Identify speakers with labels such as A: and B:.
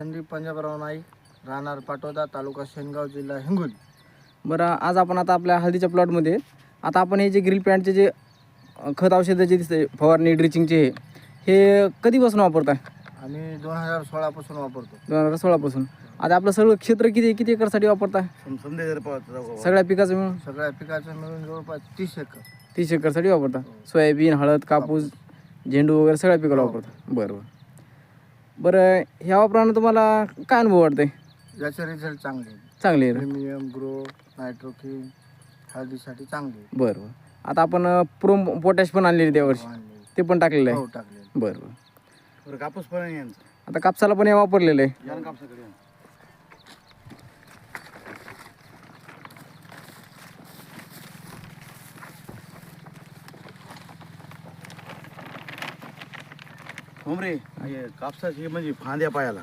A: संदीप पंजाबराव नाईक, राहणार पाटोदा, तालुका शेनगाव, जिल्हा हिंगोली.
B: बरं, आज आपण आता आपल्या हळदीच्या प्लॉटमध्ये आहे. आता आपण हे जे ग्रिल पॅन्टचे जे खत औषधाचे दिसते फवारणी ड्रिचिंगचे हे कधीपासून वापरताय?
A: आम्ही 2016 पासून वापरतो.
B: 2016 पासून. आता आपलं सगळं क्षेत्र किती एकरसाठी वापरताय? सगळ्या पिकाचं मिळून
A: सगळ्या पिकाचं मिळून जवळपास 30 एकर.
B: 30 एकरसाठी वापरता. सोयाबीन, हळद, कापूस, झेंडू वगैरे सगळ्या पिकाला
A: हो.
B: वापरता. बरं बरं. ह्या वापरानं तुम्हाला काय अनुभव वाटतंय?
A: याचे रिझल्ट चांगले आहेत.
B: चांगले आहे ना?
A: प्रीमियम, ग्रो, नायट्रोकिन हळदीसाठी चांगले आहेत.
B: बरं. आता आपण प्रोम पोटॅश पण आणलेली त्यावर्षी,
A: आणले.
B: ते पण टाकलेलं आहे.
A: हो, टाकले.
B: बरं.
A: कापूस पण आहे यांचा.
B: आता कापसाला पण हे वापरलेलं आहे.
A: कापसाकडे कापसाची म्हणजे फांद्या पायाला